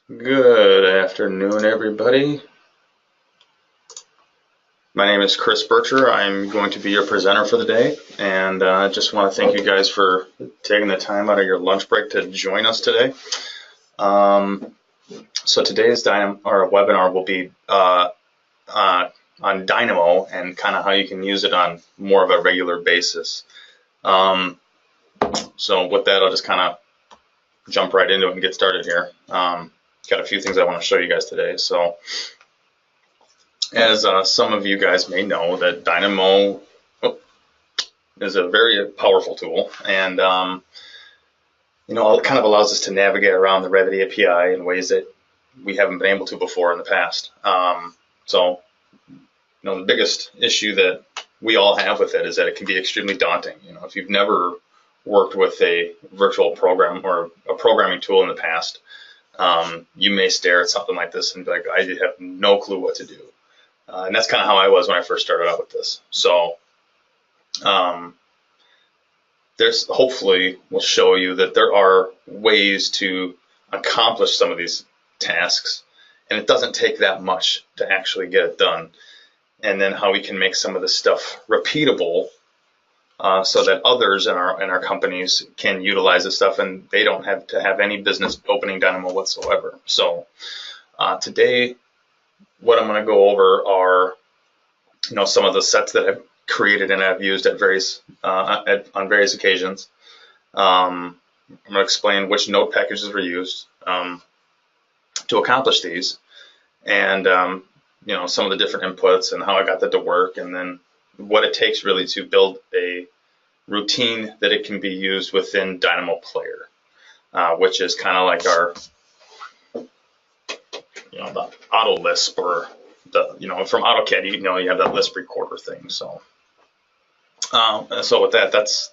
Good afternoon, everybody. My name is Chris Bircher. I'm going to be your presenter for the day, and I just want to thank you guys for taking the time out of your lunch break to join us today. So today's webinar will be on Dynamo and kind of how you can use it on more of a regular basis. So with that, I'll just kind of jump right into it and get started here. Got a few things I want to show you guys today. So as some of you guys may know, that Dynamo is a very powerful tool, and it kind of allows us to navigate around the Revit API in ways that we haven't been able to before in the past. The biggest issue that we all have with it is that it can be extremely daunting. If you've never worked with a virtual program or a programming tool in the past, you may stare at something like this and be like, I have no clue what to do. And that's kind of how I was when I first started out with this. So there's hopefully will show you that there are ways to accomplish some of these tasks, and it doesn't take that much to actually get it done. And then how we can make some of this stuff repeatable, so that others in our companies can utilize this stuff and they don't have to have any business opening Dynamo whatsoever. So today, what I'm going to go over are, some of the sets that I've created and I've used at various on various occasions. I'm going to explain which node packages were used to accomplish these, and some of the different inputs and how I got that to work, and then what it takes really to build a routine that it can be used within Dynamo Player, which is kind of like our the auto lisp, or from AutoCAD, you have that lisp recorder thing. So with that, that's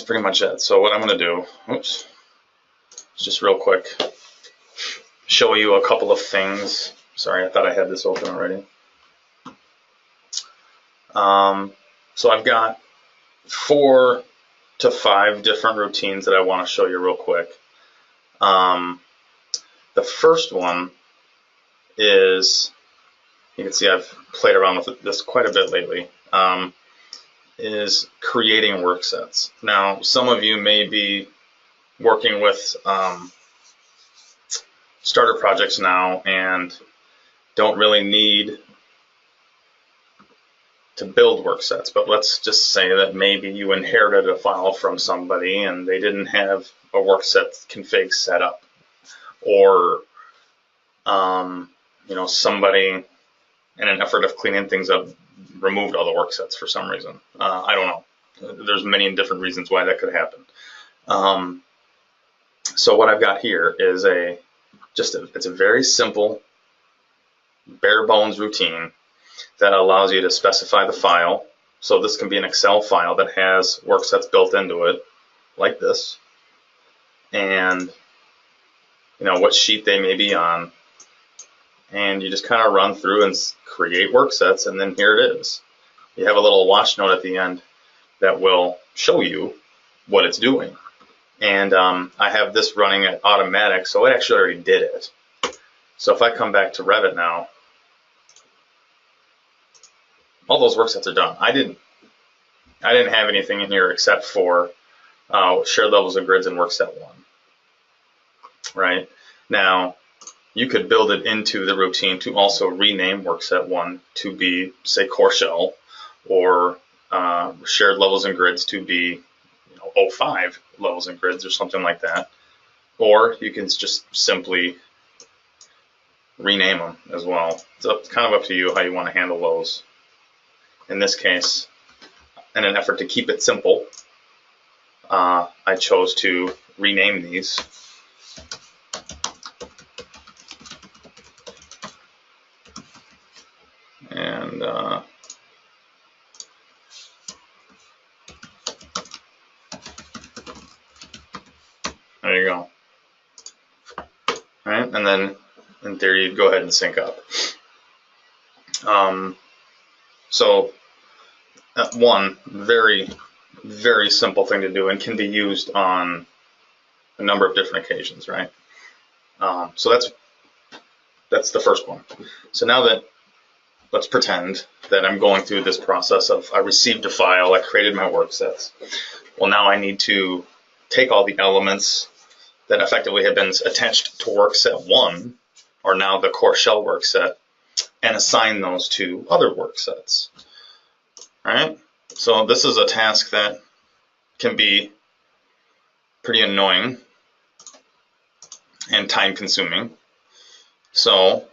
pretty much it. So what I'm going to do, just real quick, show you a couple of things. Sorry, I thought I had this open already. So I've got 4 to 5 different routines that I want to show you real quick. The first one is, you can see I've played around with this quite a bit lately, is creating work sets. Now, some of you may be working with starter projects now and don't really need to build work sets, but let's just say that maybe you inherited a file from somebody and they didn't have a work set config set up, or somebody, in an effort of cleaning things up, removed all the work sets for some reason. I don't know. There's many different reasons why that could happen. So what I've got here is it's a very simple, bare bones routine that allows you to specify the file. So this can be an Excel file that has work sets built into it, like this, and what sheet they may be on, and you just kind of run through and create work sets, and then here it is. You have a little watch note at the end that will show you what it's doing. And I have this running at automatic, so it actually already did it. So if I come back to Revit now, all those work sets are done. I didn't have anything in here except for shared levels and grids and work set 1. Right? Now, you could build it into the routine to also rename work set 1 to be, say, core shell, or shared levels and grids to be 05 levels and grids or something like that. Or you can just simply rename them as well. It's kind of up to you how you want to handle those. In this case, in an effort to keep it simple, I chose to rename these. And there you go. All right, and then in theory, you'd go ahead and sync up. So one very, very simple thing to do, and can be used on a number of different occasions, right? So that's the first one. So now that, let's pretend that I'm going through this process of I received a file, I created my work sets. Well, now I need to take all the elements that effectively have been attached to work set 1, or now the core shell work set, and assign those to other work sets. All right? So this is a task that can be pretty annoying and time consuming. So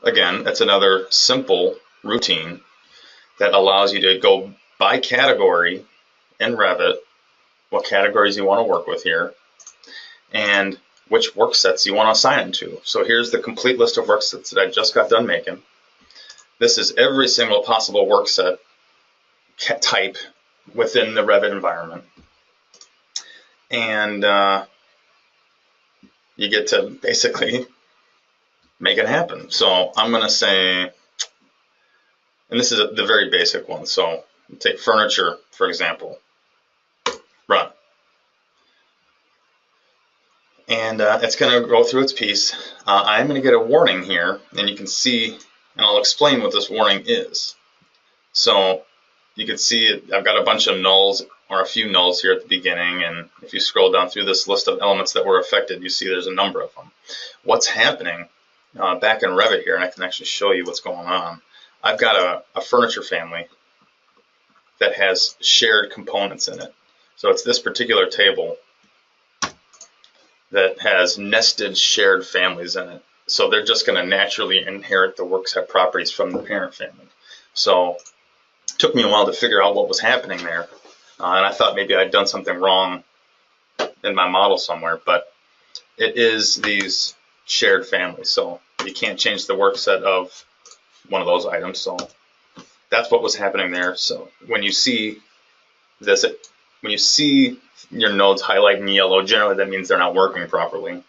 again, it's another simple routine that allows you to go by category in Revit, what categories you want to work with here, and which work sets you want to assign them to. So here's the complete list of work sets that I just got done making. This is every single possible work set type within the Revit environment. And you get to basically make it happen. So I'm going to say, and this is the very basic one. So take furniture, for example, run. And it's going to go through its piece. I'm going to get a warning here, and you can see, and I'll explain what this warning is. So you can see I've got a bunch of nulls, or a few nulls here at the beginning, and if you scroll down through this list of elements that were affected, you see there's a number of them. What's happening back in Revit here, and I can actually show you what's going on. I've got a furniture family that has shared components in it. So it's this particular table that has nested shared families in it. So they're just going to naturally inherit the workset properties from the parent family. So it took me a while to figure out what was happening there. And I thought maybe I'd done something wrong in my model somewhere, but it is these shared families. So you can't change the work set of one of those items. So that's what was happening there. So when you see this, when you see your nodes highlight in yellow, generally that means they're not working properly.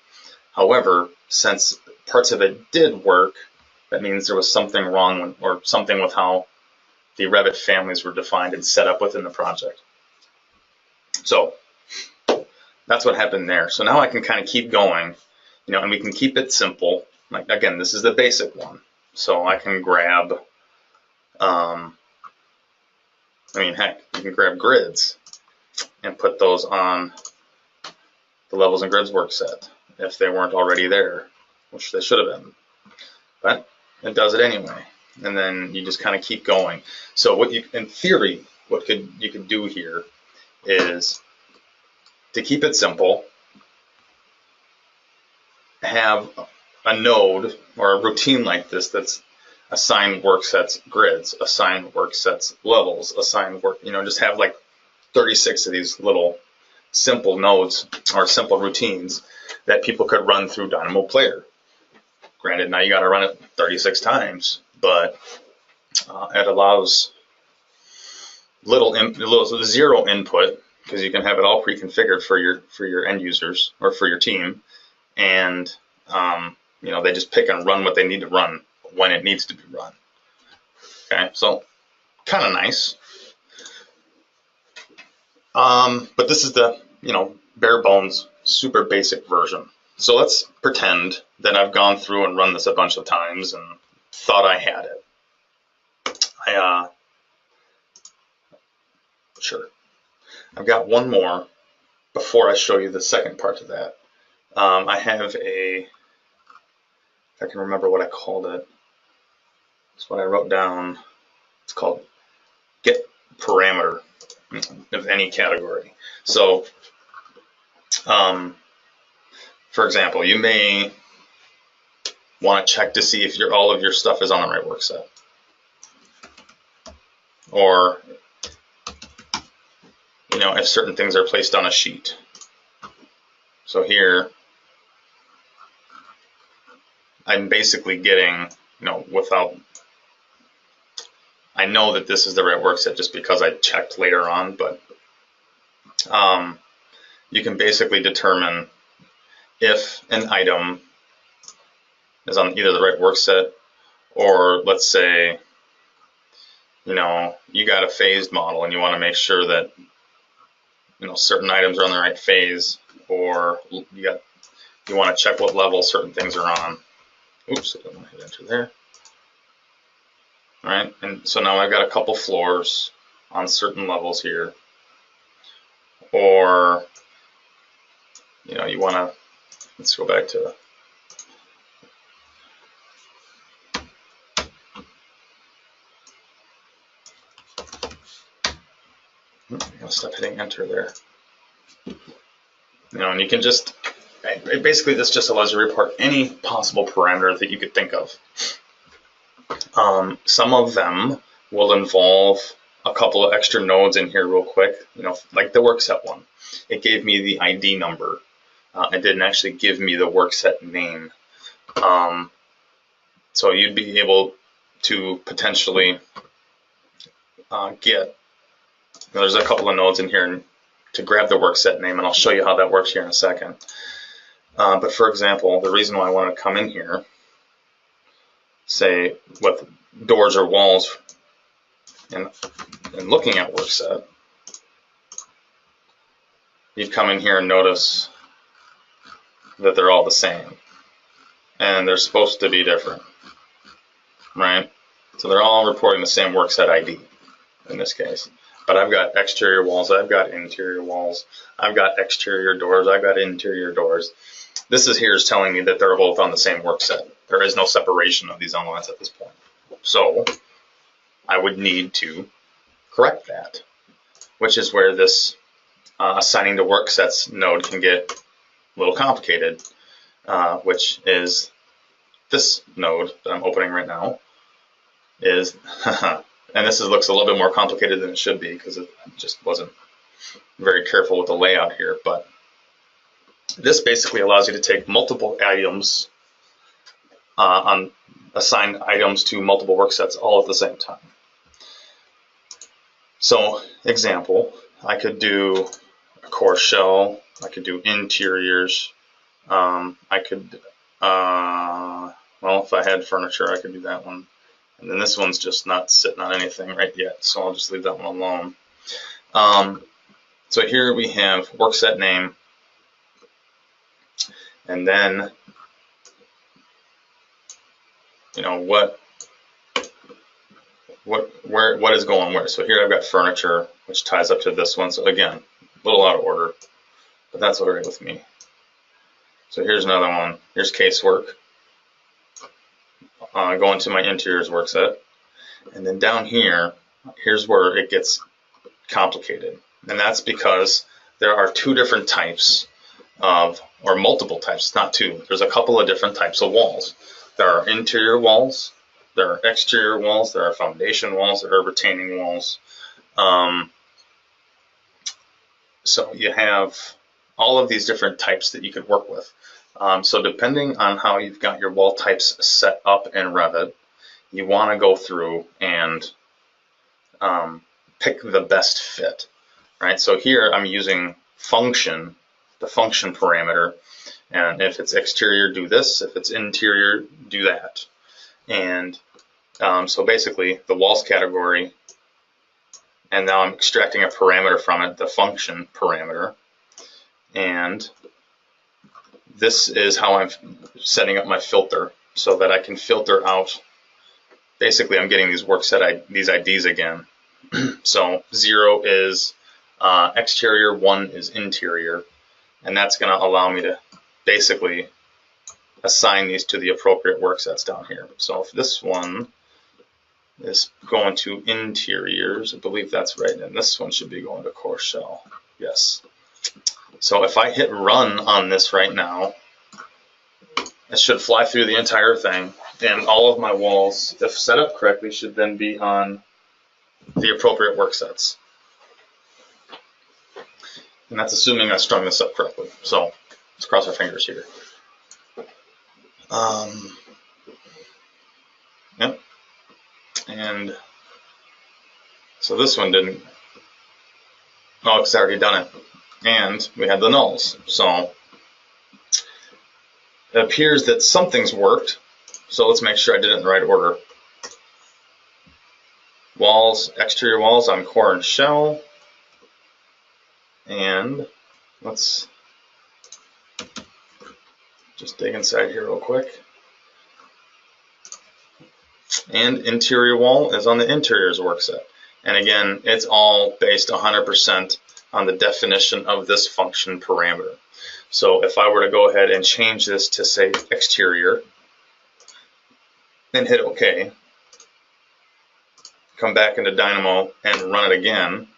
However, since parts of it did work, that means there was something wrong or something with how the Revit families were defined and set up within the project. So that's what happened there. So now I can kind of keep going, and we can keep it simple. Like, again, this is the basic one. So I can grab, heck, you can grab grids and put those on the levels and grids work set if they weren't already there, which they should have been. But it does it anyway. And then you just kind of keep going. So what in theory, what you could do here is to keep it simple, have a node or a routine like this that's assign work sets grids, assign work sets levels, assign work, just have like 36 of these little simple nodes or simple routines that people could run through Dynamo Player. Granted, now you got to run it 36 times, but it allows zero input, because you can have it all pre-configured for your end users or for your team, and they just pick and run what they need to run when it needs to be run. Okay, so kind of nice. But this is the bare bones, super basic version. So let's pretend that I've gone through and run this a bunch of times and thought I had it. Sure. I've got one more before I show you the second part of that. I have if I can remember what I called it. It's what I wrote down. It's called get parameter of any category. So, for example, you may want to check to see if all of your stuff is on the right work set. Or, if certain things are placed on a sheet. So here, I'm basically getting, I know that this is the right work set just because I checked later on, but you can basically determine if an item is on either the right work set, or let's say, you got a phased model and you want to make sure that, certain items are on the right phase, or you got You want to check what level certain things are on. Oops, I don't want to hit enter there. All right, and so now I've got a couple floors on certain levels here. Or, you want to, let's go back to, I'm gonna stop hitting enter there. And you can just, basically this just allows you to report any possible parameter that you could think of. Some of them will involve a couple of extra nodes in here real quick, like the workset one. It gave me the ID number. It didn't actually give me the workset name. So you'd be able to potentially there's a couple of nodes in here to grab the workset name, and I'll show you how that works here in a second. But for example, the reason why I want to come in here, say with doors or walls, and looking at workset, you'd come in here and notice that they're all the same, and they're supposed to be different, right? So they're all reporting the same workset ID in this case. But I've got exterior walls, I've got interior walls, I've got exterior doors, I've got interior doors. This here is telling me that they're both on the same workset. There is no separation of these elements at this point. So I would need to correct that, which is where this assigning to worksets node can get a little complicated, which is this node that I'm opening right now is, and this looks a little bit more complicated than it should be because it just wasn't very careful with the layout here, but this basically allows you to take multiple items, assign items to multiple worksets all at the same time. So, example, I could do a core shell, I could do interiors, I could, well, if I had furniture, I could do that one. And then this one's just not sitting on anything right yet, so I'll just leave that one alone. So here we have workset name, and then, what is going where. So here I've got furniture, which ties up to this one. So again, a little out of order, but that's all right with me. So here's another one. Here's casework. Going to my interiors workset, and then down here, here's where it gets complicated, and that's because there are two different types of, or multiple types, not two, there's a couple of different types of walls. There are interior walls, there are exterior walls, there are foundation walls, there are retaining walls. So you have all of these different types that you could work with. So depending on how you've got your wall types set up in Revit, you want to go through and pick the best fit, right? So here I'm using function, the function parameter, and if it's exterior, do this. If it's interior, do that. And so basically the walls category, and now I'm extracting a parameter from it, the function parameter, and this is how I'm setting up my filter so that I can filter out. Basically, I'm getting these these IDs again. So 0 is exterior, 1 is interior, and that's going to allow me to basically assign these to the appropriate worksets down here. So if this one is going to interiors, I believe that's right, and this one should be going to core shell. Yes. So if I hit run on this right now, it should fly through the entire thing, and all of my walls, if set up correctly, should then be on the appropriate worksets. And that's assuming I strung this up correctly. So let's cross our fingers here. Yep. And so this one didn't, oh, it's already done it. And we had the nulls. So it appears that something's worked. So let's make sure I did it in the right order. Walls, exterior walls on core and shell. And let's just dig inside here real quick. And interior wall is on the interiors work set. And again, it's all based 100% on the definition of this function parameter. So if I were to go ahead and change this to say exterior and hit OK, come back into Dynamo and run it again,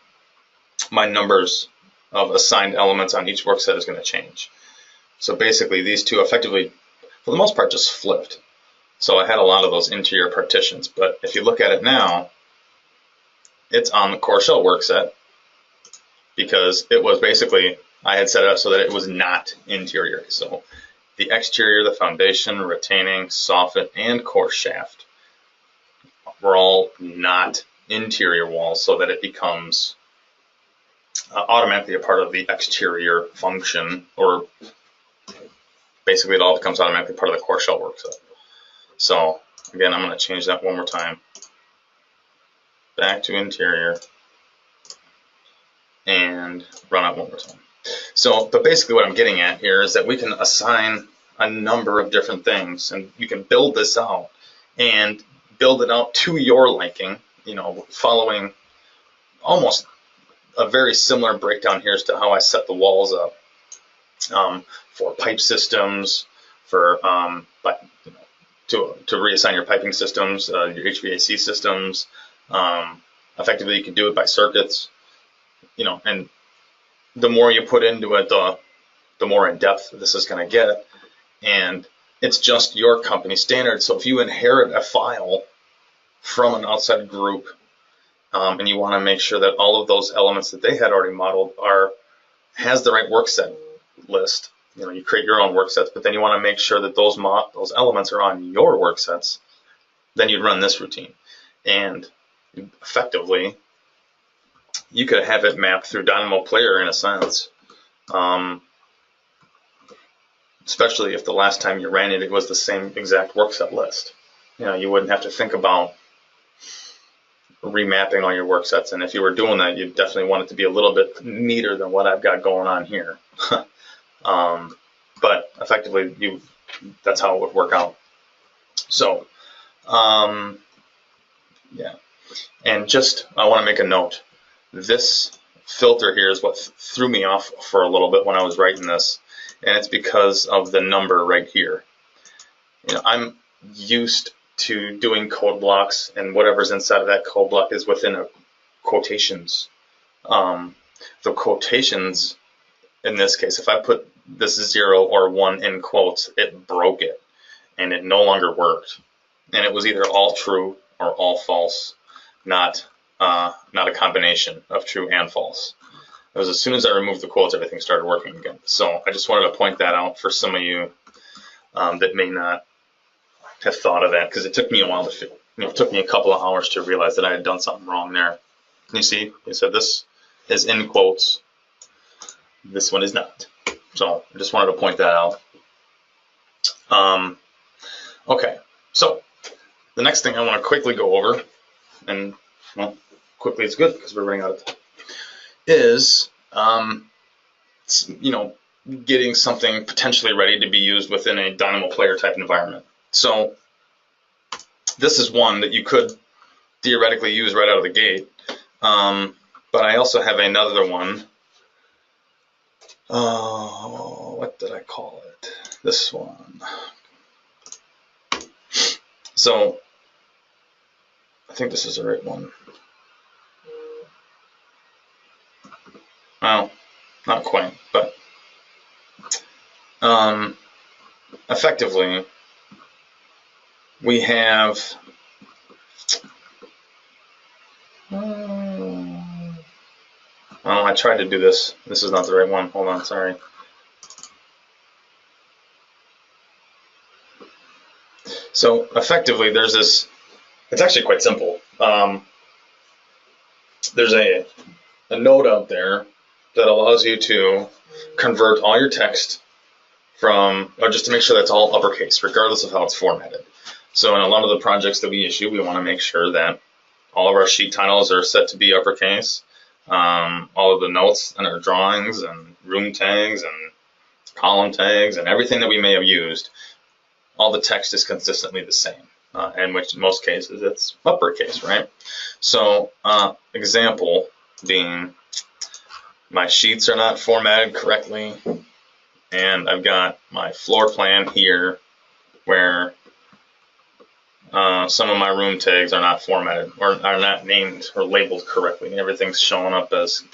my numbers of assigned elements on each work set is going to change. So basically these two effectively, for the most part, just flipped. So I had a lot of those interior partitions, but if you look at it now, it's on the core shell work set because it was basically, I had set it up so that it was not interior. So the exterior, the foundation, retaining, soffit, and core shaft were all not interior walls so that it becomes automatically a part of the exterior function, or basically it all becomes automatically part of the core shell work set. So again, I'm going to change that one more time. Back to interior and run it one more time. So, but basically what I'm getting at here is that we can assign a number of different things, and you can build this out and build it out to your liking, you know, following almost a very similar breakdown here as to how I set the walls up for pipe systems, for to reassign your piping systems, your HVAC systems. Effectively, you can do it by circuits, you know, and the more you put into it, the more in depth this is going to get. And it's just your company standard. So if you inherit a file from an outside group, and you want to make sure that all of those elements that they had already modeled has the right work set list. You know, you create your own work sets, but then you want to make sure that those elements are on your work sets. Then you'd run this routine, and effectively, you could have it mapped through Dynamo Player in a sense. Especially if the last time you ran it, it was the same exact work set list. You know, you wouldn't have to think about remapping all your work sets, and if you were doing that, you definitely want it to be a little bit neater than what I've got going on here. But effectively, that's how it would work out. So, yeah, and just I want to make a note. This filter here is what threw me off for a little bit when I was writing this, and it's because of the number right here. You know, I'm used to doing code blocks, and whatever's inside of that code block is within a quotations. The quotations in this case, if I put this 0 or 1 in quotes, it broke it, and it no longer worked. And it was either all true or all false, not a combination of true and false. It was as soon as I removed the quotes, everything started working again. So I just wanted to point that out for some of you that may not have thought of that, because it took me a while to figure. It took me a couple of hours to realize that I had done something wrong there. You see, it said this is in quotes. This one is not. So I just wanted to point that out. Okay, so the next thing I want to quickly go over, and well, quickly is good because we're running out of time, is you know, getting something potentially ready to be used within a Dynamo Player type environment. So this is one that you could theoretically use right out of the gate, but I also have another one. What did I call it? This one. So I think this is the right one. Well, not quite, but effectively we have I tried to do this. This is not the right one. Hold on, sorry. So effectively, there's this. It's actually quite simple. There's a node out there that allows you to convert all your text from, or just to make sure that's all uppercase, regardless of how it's formatted. So in a lot of the projects that we issue, we want to make sure that all of our sheet titles are set to be uppercase. All of the notes and our drawings and room tags and column tags and everything that we may have used, all the text is consistently the same. In which in most cases it's uppercase, right? So example being, my sheets are not formatted correctly, and I've got my floor plan here where some of my room tags are not formatted or are not named or labeled correctly. Everything's showing up as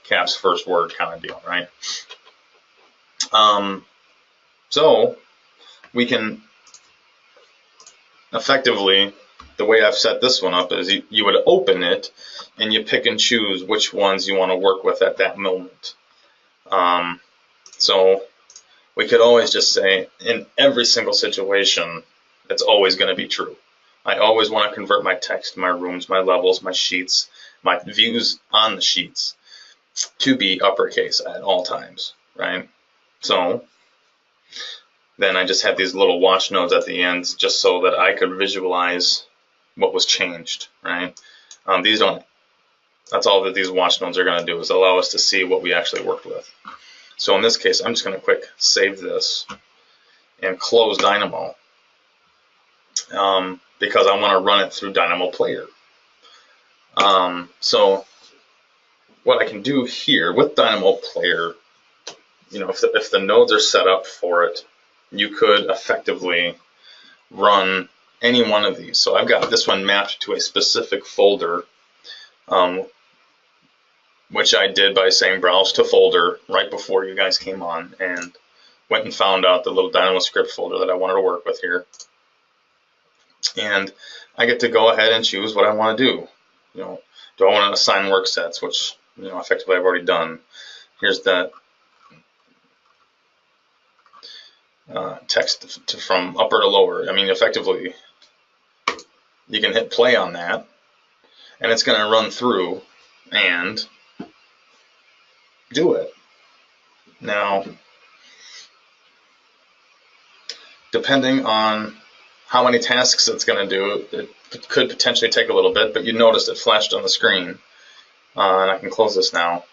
caps first word kind of deal, right? So we can effectively, the way I've set this one up is you would open it and you pick and choose which ones you want to work with at that moment. So we could always just say, in every single situation, it's always going to be true. I always want to convert my text, my rooms, my levels, my sheets, my views on the sheets to be uppercase at all times, right? So then I just had these little watch nodes at the end just so that I could visualize what was changed, right? That's all that these watch nodes are going to do, is allow us to see what we actually worked with. So in this case, I'm just going to quick save this and close Dynamo because I want to run it through Dynamo Player. So what I can do here with Dynamo Player, if the nodes are set up for it, you could effectively run any one of these. So I've got this one mapped to a specific folder, which I did by saying browse to folder right before you guys came on, and went and found out the little Dynamo script folder that I wanted to work with here. And I get to go ahead and choose what I want to do. Do I want to assign work sets, which effectively I've already done. Here's that text from upper to lower. I mean, effectively, you can hit play on that, and it's going to run through and do it. Now, depending on how many tasks it's going to do, it could potentially take a little bit, but you noticed it flashed on the screen. And I can close this now.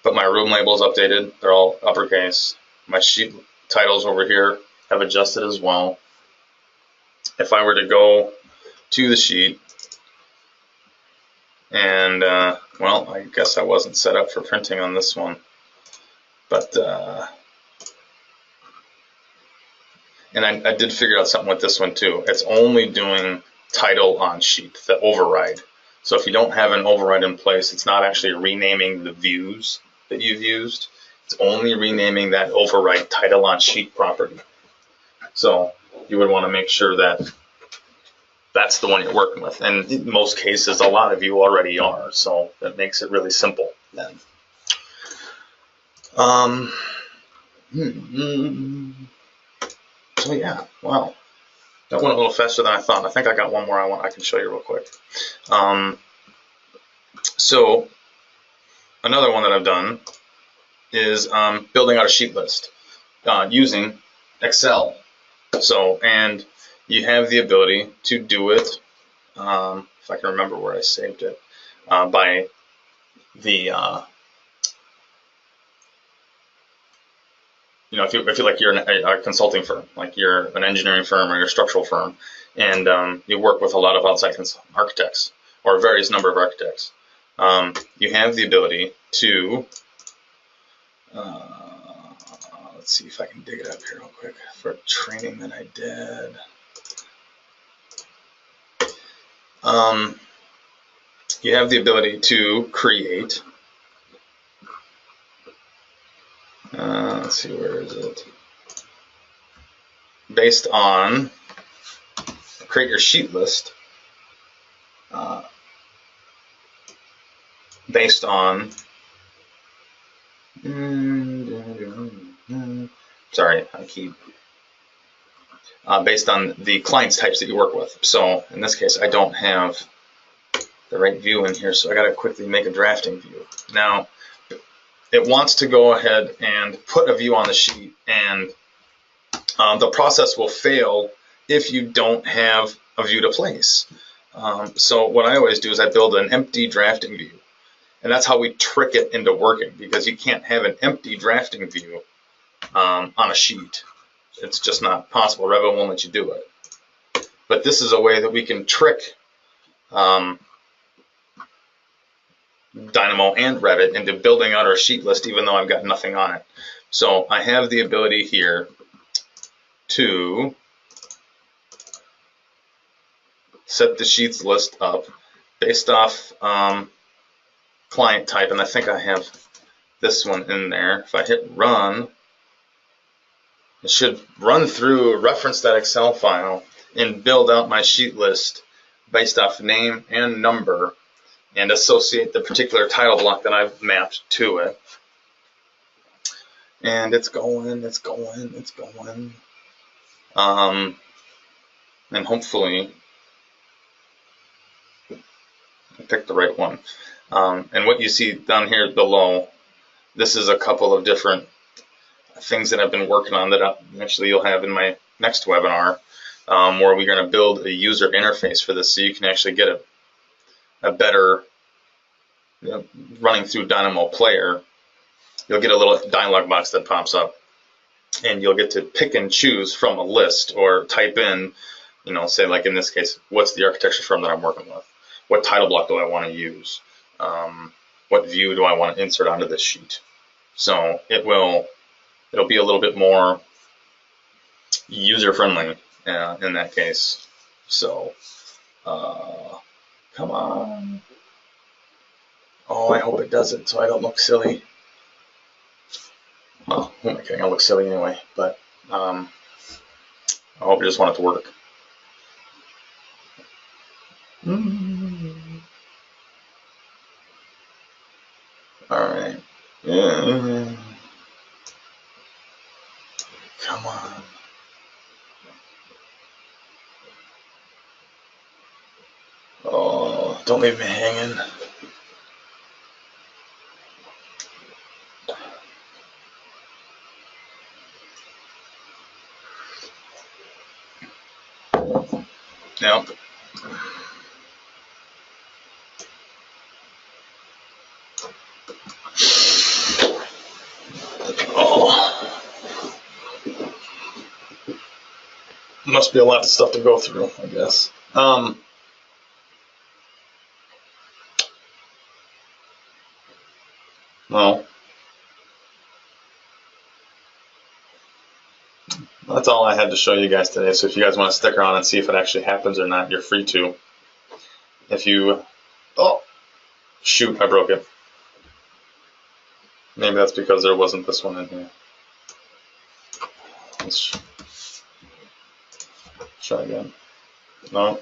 But my room labels updated. They're all uppercase. My sheet titles over here have adjusted as well. If I were to go to the sheet, and well, I guess I wasn't set up for printing on this one, but and I did figure out something with this one too. It's only doing title on sheet, the override. So if you don't have an override in place, it's not actually renaming the views that you've used. It's only renaming that override title on sheet property. So you would want to make sure that that's the one you're working with. And in most cases, a lot of you already are. So that makes it really simple then. So yeah, wow. That went a little faster than I thought. I think I got one more I can show you real quick. So another one that I've done is building out a sheet list using Excel. So, and you have the ability to do it, if I can remember where I saved it, by the if you like, you're a consulting firm, like you're an engineering firm or you're a structural firm, and you work with a lot of outside architects or various number of architects, you have the ability to, let's see if I can dig it up here real quick for a training that I did. You have the ability to create, let's see, where is it? Based on, create your sheet list based on, sorry, I keep, based on the clients types that you work with. So in this case, I don't have the right view in here, so I got to quickly make a drafting view. Now, it wants to go ahead and put a view on the sheet, and the process will fail if you don't have a view to place. So what I always do is I build an empty drafting view, and that's how we trick it into working, because you can't have an empty drafting view on a sheet. It's just not possible. Revit won't let you do it. But this is a way that we can trick Dynamo and Revit into building out our sheet list even though I've got nothing on it. So I have the ability here to set the sheets list up based off client type, and I think I have this one in there. If I hit run, it should run through, reference that Excel file, and build out my sheet list based off name and number, and associate the particular title block that I've mapped to it. And it's going. And hopefully I picked the right one. And what you see down here below, this is a couple of different things that I've been working on that actually you'll have in my next webinar, where we're going to build a user interface for this so you can actually get a better, running through Dynamo Player, you'll get a little dialog box that pops up, and you'll get to pick and choose from a list or type in, say like in this case, what's the architecture firm that I'm working with? What title block do I want to use? What view do I want to insert onto this sheet? So it'll be a little bit more user-friendly in that case. So come on. Oh, I hope it does it so I don't look silly. Well, who am I kidding? I'll look silly anyway, but I hope you just want it to work. Alright. Yeah. Come on. Oh, don't leave me hanging. Yep. Oh. Must be a lot of stuff to go through, I guess. Well, that's all I had to show you guys today. So if you guys want to stick around and see if it actually happens or not, you're free to. If you, oh, shoot, I broke it. Maybe that's because there wasn't this one in here. Let's try again. No.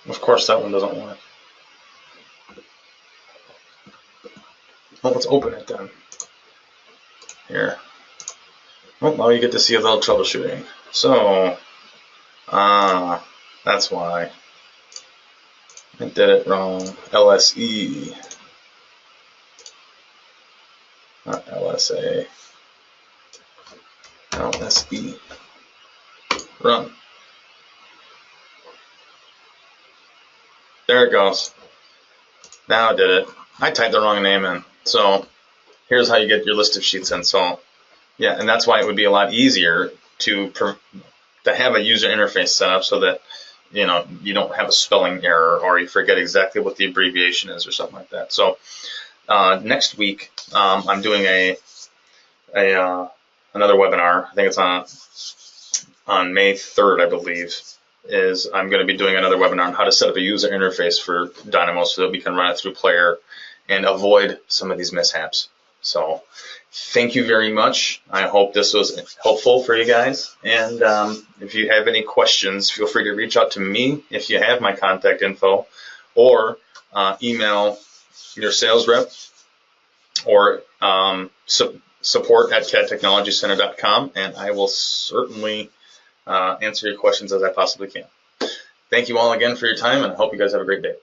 Of course that one doesn't work. Well, let's open it then. Here. Well, now you get to see a little troubleshooting. So, that's why I did it wrong. LSE, not LSA. LSE. Run. There it goes. Now I did it. I typed the wrong name in. So here's how you get your list of sheets in. So yeah, and that's why it would be a lot easier to have a user interface set up so that you don't have a spelling error or you forget exactly what the abbreviation is or something like that. So next week I'm doing another webinar. I think it's on May 3rd, I believe. I'm going to be doing another webinar on how to set up a user interface for Dynamo so that we can run it through Player and avoid some of these mishaps. So thank you very much. I hope this was helpful for you guys. And if you have any questions, feel free to reach out to me if you have my contact info, or email your sales rep, or support@cadtechnologycenter.com, and I will certainly answer your questions as I possibly can. Thank you all again for your time, and I hope you guys have a great day.